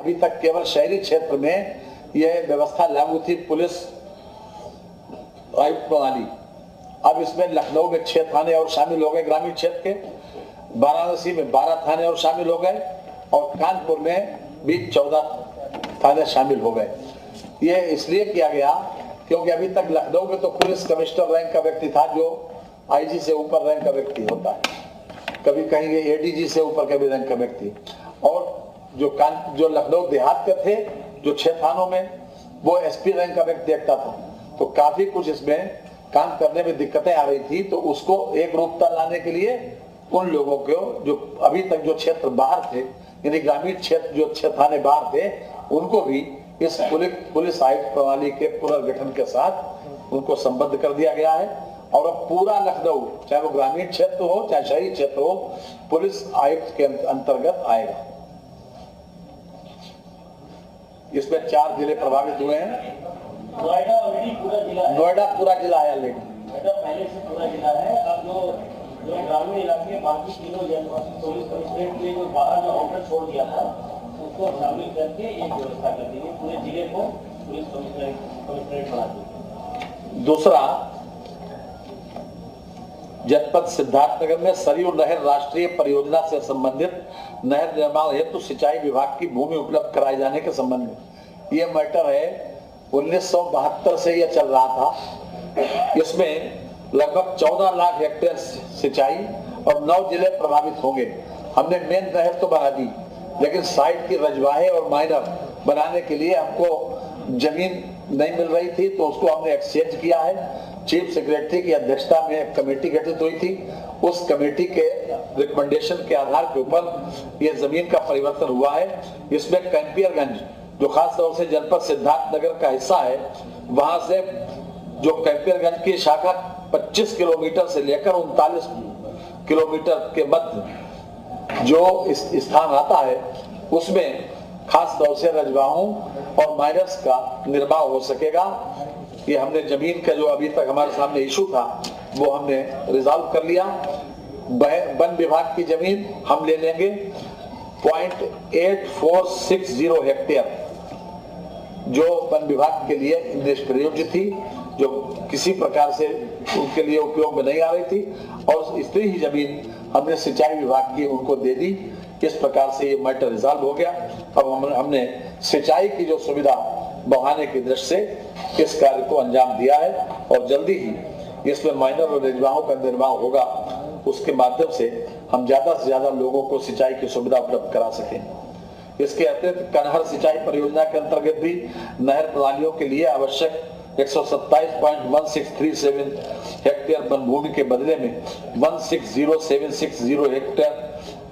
अभी तक केवल शहरी क्षेत्र में यह व्यवस्था लागू थी, पुलिस आयुक्त प्रणाली। अब इसमें लखनऊ में 6 थाने और शामिल हो गए ग्रामीण क्षेत्र के, वाराणसी में 12 थाने और शामिल हो गए, और कानपुर में भी 14 थाने शामिल हो गए। ये इसलिए किया गया क्योंकि अभी तक लखनऊ में तो पुलिस कमिश्नर रैंक का व्यक्ति था, जो आईजी से ऊपर रैंक का व्यक्ति होता है, कभी कहेंगे एडीजी से ऊपर का भी रैंक का व्यक्ति, और जो लखनऊ देहात के थे जो 6 थानों में, वो एसपी रैंक का व्यक्ति देखता था। तो काफी कुछ इसमें काम करने में दिक्कतें आ रही थी। तो उसको एक रूपता लाने के लिए उन लोगों को जो अभी तक जो क्षेत्र बाहर थे, यानी ग्रामीण क्षेत्र जो 6 थाने बाहर थे, उनको भी इस पुलिस आयुक्त प्रणाली के पुनर्गठन के साथ उनको संबद्ध कर दिया गया है। और अब पूरा लखनऊ, चाहे वो ग्रामीण क्षेत्र हो चाहे शहरी क्षेत्र हो, पुलिस आयुक्त के अंतर्गत आएगा। इसमें 4 जिले प्रभावित हुए हैं। नोएडा ऑलरेडी पूरा जिला है। नोएडा पूरा जिला आया, लेकिन नोएडा पहले से पूरा जिला है। अब जो ग्रामीण इलाके बाकी तीनों जनपद पुलिस कमिश्नरेट के जो बाहर जो आउटर छोड़ दिया था, उसको शामिल करके एक व्यवस्था कर दी है, पूरे जिले को पुलिस कमिश्नरेट बना दी। दूसरा, जनपद सिद्धार्थनगर में सरयू नहर राष्ट्रीय परियोजना से संबंधित नहर निर्माण हेतु सिंचाई विभाग की भूमि उपलब्ध कराए जाने के संबंध में ये मैटर है। 1972 से यह चल रहा था। इसमें लगभग 14 लाख हेक्टेयर सिंचाई और 9 जिले प्रभावित होंगे। हमने मेन नहर तो बना दी, लेकिन साइड की रजवाहे और माइनर बनाने के लिए हमको जमीन नहीं मिल रही थी, तो उसको हमने एक्सचेंज किया है। चीफ सेक्रेटरी की अध्यक्षता में एक कमेटी गठित हुई थी। उस कमेटी के रिकमेंडेशन के आधार के ऊपर ये जमीन का परिवर्तन हुआ है। इसमें कैंपियरगंज, जो खास तौर से जनपद सिद्धार्थनगर का हिस्सा है, वहां से जो कैंपियरगंज की शाखा 25 किलोमीटर से लेकर 39 किलोमीटर के मध्य जो स्थान आता है, उसमें खास तौर से रजवाहों और माइनर्स का निर्माण हो सकेगा। ये हमने जमीन का जो अभी तक हमारे सामने इशू था, वो हमने रिजॉल्व कर लिया। वन विभाग की जमीन हम ले लेंगे 0.8460 हेक्टेयर, जो वन विभाग के लिए निष्प्रयोज्य थी, जो किसी प्रकार से उनके लिए उपयोग में नहीं आ रही थी, और इतनी ही जमीन हमने सिंचाई विभाग की उनको दे दी। इस प्रकार से ये मैटर रिजॉल्व हो गया। अब हमने सिंचाई की जो सुविधा बढ़ाने की दृष्टि से इस कार्य को अंजाम दिया है, और जल्दी ही इसमें माइनर और रजवाहों का निर्माण होगा। उसके माध्यम से हम ज्यादा से ज्यादा लोगों को सिंचाई की सुविधा उपलब्ध करा सकें। इसके अतिरिक्त कनहर सिंचाई परियोजना के अंतर्गत भी नहर प्रणालियों के लिए आवश्यक 127.1637 हेक्टेयर वन भूमि के बदले में 160760 हेक्टेयर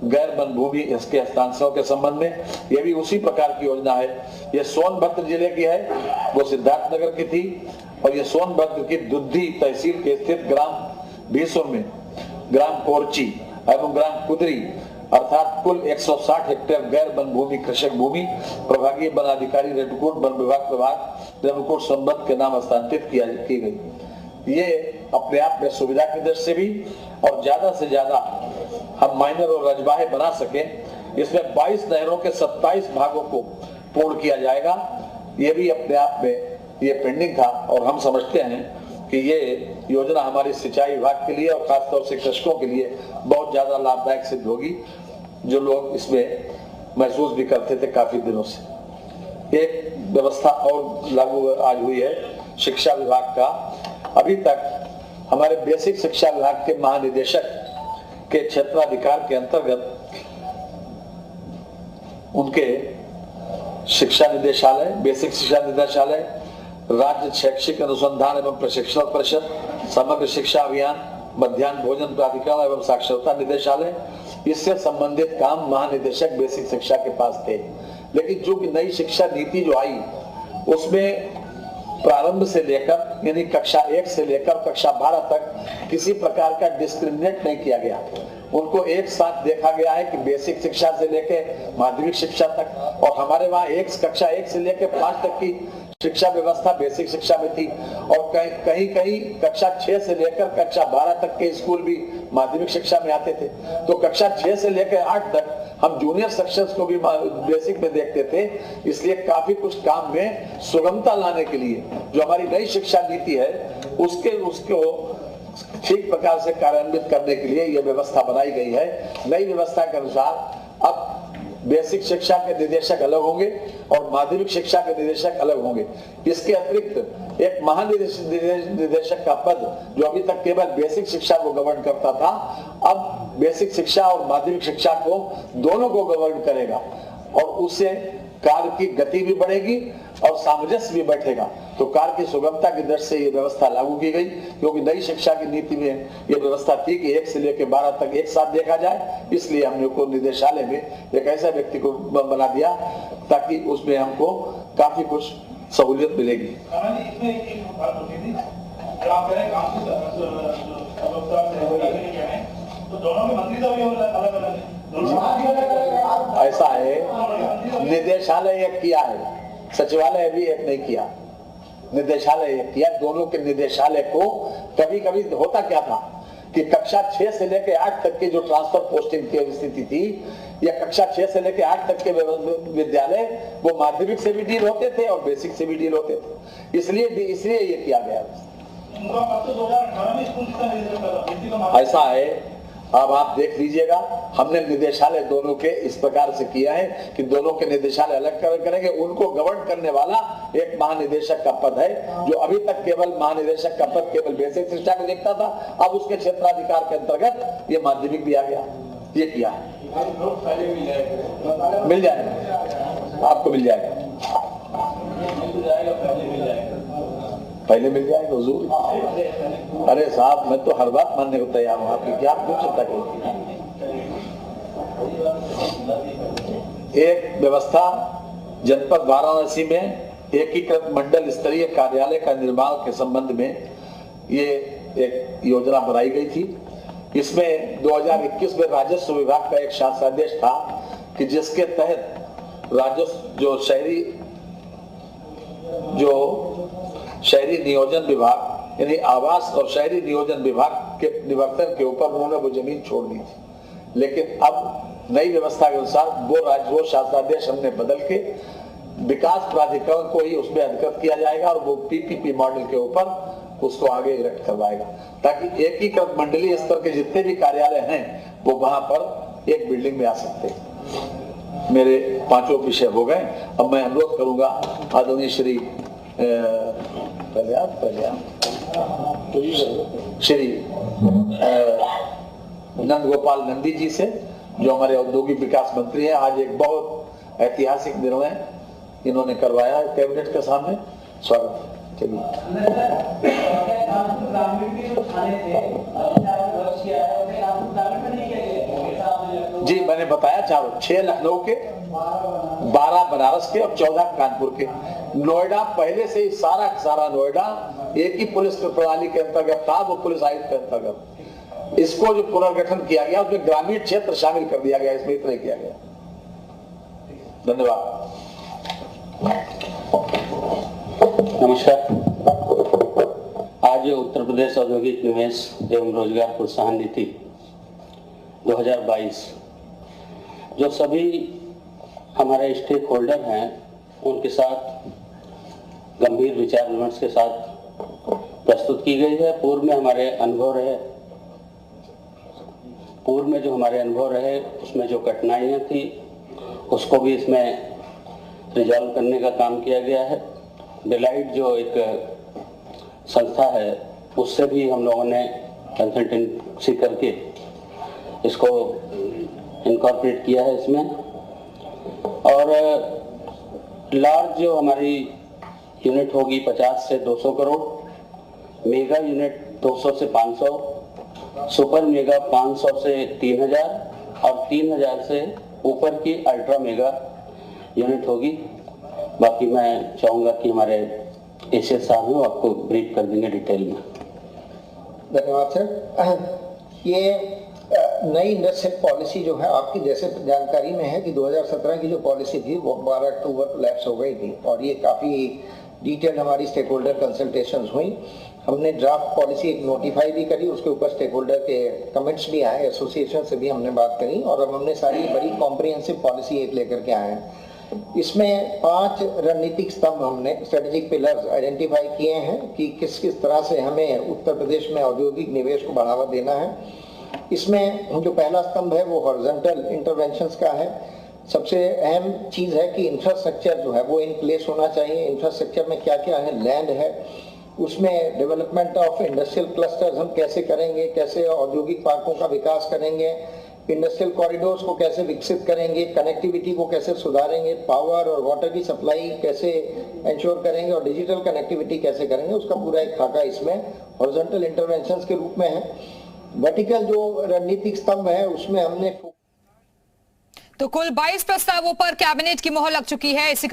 गैर वन भूमि इसके हस्तांतरण के संबंध में, यह भी उसी प्रकार की योजना है। यह सोनभद्र जिले की है, वो सिद्धार्थनगर की थी, और यह सोनभद्र की दुद्धी तहसील के स्थित ग्राम भीसुर में ग्राम कोरची एवं ग्राम कुदरी अर्थात कुल 160 हेक्टेयर गैर वन भूमि कृषक भूमि प्रभागीय वन अधिकारी रेणुकूट वन विभाग प्रभाग रेणुकूट संबंध के नाम हस्तांतरित की गई। ये अपने आप में सुविधा की दृष्टि से भी, और ज्यादा से ज्यादा हम माइनर और रजवाहे बना सके। इसमें 22 नहरों के 27 भागों को पूर्ण किया जाएगा। ये भी अपने आप में ये पेंडिंग था, और हम समझते हैं कि ये योजना हमारी सिंचाई विभाग के लिए और खासतौर से कृषकों के लिए बहुत ज्यादा लाभदायक सिद्ध होगी, जो लोग इसमें महसूस भी करते थे काफी दिनों से। एक व्यवस्था और लागू आज हुई है शिक्षा विभाग का। अभी तक हमारे बेसिक शिक्षा विभाग के महानिदेशक के क्षेत्राधिकार के अंतर्गत उनके शिक्षा निदेशालय, बेसिक शिक्षा निदेशालय, राज्य शैक्षिक अनुसंधान एवं प्रशिक्षण परिषद, समग्र शिक्षा अभियान, मध्याह्न भोजन प्राधिकरण एवं साक्षरता निदेशालय, इससे संबंधित काम महानिदेशक बेसिक शिक्षा के पास थे। लेकिन जो कि नई शिक्षा नीति जो आई, उसमें प्रारंभ से लेकर यानी कक्षा 1 से लेकर कक्षा 12 तक किसी प्रकार का डिस्क्रिमिनेट नहीं किया गया। उनको एक साथ देखा गया है कि बेसिक शिक्षा से लेकर माध्यमिक शिक्षा तक, और हमारे वहाँ कक्षा 1 से लेकर 5 तक की शिक्षा व्यवस्था बेसिक शिक्षा में थी, और कहीं कहीं कक्षा 6 से लेकर कक्षा 12 तक के स्कूल भी माध्यमिक शिक्षा में आते थे। तो कक्षा 6 से लेकर 8 तक हम जूनियर सेक्शंस को भी बेसिक में देखते थे, इसलिए काफी कुछ काम में सुगमता लाने के लिए जो हमारी नई शिक्षा नीति है उसको ठीक प्रकार से कार्यान्वित करने के लिए यह व्यवस्था बनाई गई है। नई व्यवस्था के अनुसार अब बेसिक शिक्षा के निदेशक अलग होंगे और माध्यमिक शिक्षा के निदेशक अलग होंगे। इसके अतिरिक्त एक महानिदेशक का पद जो अभी तक केवल बेसिक शिक्षा को गवर्न करता था, अब बेसिक शिक्षा और माध्यमिक शिक्षा को दोनों को गवर्न करेगा और उससे कार्य की गति भी बढ़ेगी और सामंजस्य भी बैठेगा। तो कार्य की सुगमता की दृष्टि से ये व्यवस्था लागू की गई, क्योंकि नई शिक्षा की नीति में ये व्यवस्था थी कि 1 से लेकर 12 तक एक साथ देखा जाए, इसलिए हमने को निदेशालय में एक ऐसा व्यक्ति को बना दिया ताकि उसमें हमको काफी कुछ सहूलियत मिलेगी। इसमें एक बात होती थी, आप कह रहे हैं काम की तो दोनों के मंत्री तो अलग अलग ऐसा है, निदेशालय एक किया है, सचिवालय भी एक नहीं किया, निदेशालय एक किया। दोनों के निदेशालय को कभी कभी होता क्या था कि कक्षा 6 से लेकर 8 तक की जो ट्रांसफर पोस्टिंग की स्थिति थी, या कक्षा 6 से लेकर 8 तक के विद्यालय वो माध्यमिक से भी डील होते थे और बेसिक से भी डील होते थे, इसलिए ये किया गया। ऐसा है, अब आप देख लीजिएगा, हमने निदेशालय दोनों के इस प्रकार से किया है कि दोनों के निदेशालय अलग करेंगे। उनको गवर्न करने वाला एक महानिदेशक का पद है, जो अभी तक केवल महानिदेशक का पद केवल बेसिक शिक्षा को देखता था, अब उसके क्षेत्राधिकार के अंतर्गत ये माध्यमिक भी आ गया, ये किया है। मिल जाएगा, आपको मिल जाएगा, पहले मिल जाएगा हुजूर। अरे साहब, मैं तो हर बात मानने को तैयार हूँ, आपकी क्या पूछ सकता है। एक व्यवस्था जनपद वाराणसी में एकीकृत मंडल स्तरीय कार्यालय का निर्माण के संबंध में ये एक योजना बनाई गई थी। इसमें 2021 में राजस्व विभाग का एक शासनादेश था कि जिसके तहत राजस्व जो शहरी नियोजन विभाग यानी आवास और शहरी नियोजन विभाग के निवर्तन के ऊपर उन्होंने वो जमीन छोड़ दी थी। लेकिन अब नई व्यवस्था के अनुसार वो शासनादेश हमने बदल के विकास प्राधिकरण को ही उसमें अधिकृत किया जाएगा और वो पीपीपी मॉडल के ऊपर उसको आगे इरेक्ट करवाएगा, ताकि एकीकृत मंडलीय स्तर के जितने भी कार्यालय हैं वो वहां पर एक बिल्डिंग में आ सकते हैं। मेरे 5 विषय हो गए। अब मैं अनुरोध करूंगा आदरणीय श्री नंद गोपाल नंदी जी से, जो हमारे औद्योगिक विकास मंत्री हैं। आज एक बहुत ऐतिहासिक निर्णय इन्होंने करवाया है कैबिनेट के सामने। स्वागत। चलिए। जी, मैंने बताया 6 लखनऊ के, 12 बनारस के और 14 कानपुर के। नोएडा पहले से ही सारा नोएडा एक ही पुलिस प्रणाली के अंतर्गत था, वो पुलिस आयुक्त के अंतर्गत। इसको जो पुनर्गठन किया गया उसमें ग्रामीण क्षेत्र शामिल कर दिया गया, इसमें इतना ही किया गया। धन्यवाद। नमस्कार। आज उत्तर प्रदेश औद्योगिक निवेश एवं रोजगार प्रोत्साहन नीति 2022 जो सभी हमारे स्टेक होल्डर हैं उनके साथ गंभीर विचार विमर्श के साथ प्रस्तुत की गई है। पूर्व में जो हमारे अनुभव रहे उसमें जो कठिनाइयाँ थी उसको भी इसमें रिजॉल्व करने का काम किया गया है। डिलाइट जो एक संस्था है उससे भी हम लोगों ने कंसल्टेंसी करके इसको इनकॉर्पोरेट किया है इसमें। और लार्ज जो हमारी यूनिट होगी 50 से 200 करोड़, मेगा यूनिट 200 से 500, सुपर मेगा 500 से 3000 और 3000 से ऊपर की अल्ट्रा मेगा यूनिट होगी। बाकी मैं चाहूँगा कि हमारे एसीएस साहब हैं आपको ब्रीफ कर देंगे डिटेल में। धन्यवाद सर। ये नई इंडस्ट्रियल पॉलिसी जो है आपकी जैसे जानकारी में है कि 2017 की जो पॉलिसी थी वो 12 अक्टूबर को लैप्स हो गई थी और ये काफ़ी डिटेल हमारी स्टेक होल्डर कंसल्टेशंस हुई। हमने ड्राफ्ट पॉलिसी एक नोटिफाई भी करी, उसके ऊपर स्टेक होल्डर के कमेंट्स भी आए, एसोसिएशन से भी हमने बात करी और अब हमने सारी बड़ी कॉम्प्रिहेंसिव पॉलिसी एक लेकर के आए हैं। इसमें 5 रणनीतिक स्तंभ हमने स्ट्रेटेजिक पिलर्स आइडेंटिफाई किए हैं कि किस किस तरह से हमें उत्तर प्रदेश में औद्योगिक निवेश को बढ़ावा देना है। इसमें जो पहला स्तंभ है वो हॉरिजॉन्टल इंटरवेंशंस का है। सबसे अहम चीज है कि इंफ्रास्ट्रक्चर जो है वो इन प्लेस होना चाहिए। इंफ्रास्ट्रक्चर में क्या क्या है, लैंड है, उसमें डेवलपमेंट ऑफ इंडस्ट्रियल क्लस्टर्स हम कैसे करेंगे, कैसे औद्योगिक पार्कों का विकास करेंगे, इंडस्ट्रियल कॉरिडोर्स को कैसे विकसित करेंगे, कनेक्टिविटी को कैसे सुधारेंगे, पावर और वाटर की सप्लाई कैसे इंश्योर करेंगे और डिजिटल कनेक्टिविटी कैसे करेंगे, उसका पूरा एक खाका इसमें हॉरिजॉन्टल इंटरवेंशंस के रूप में है। वर्टिकल जो रणनीतिक स्तंभ है उसमें हमने तो कुल 22 प्रस्तावों पर कैबिनेट की मोहर लग चुकी है। इसी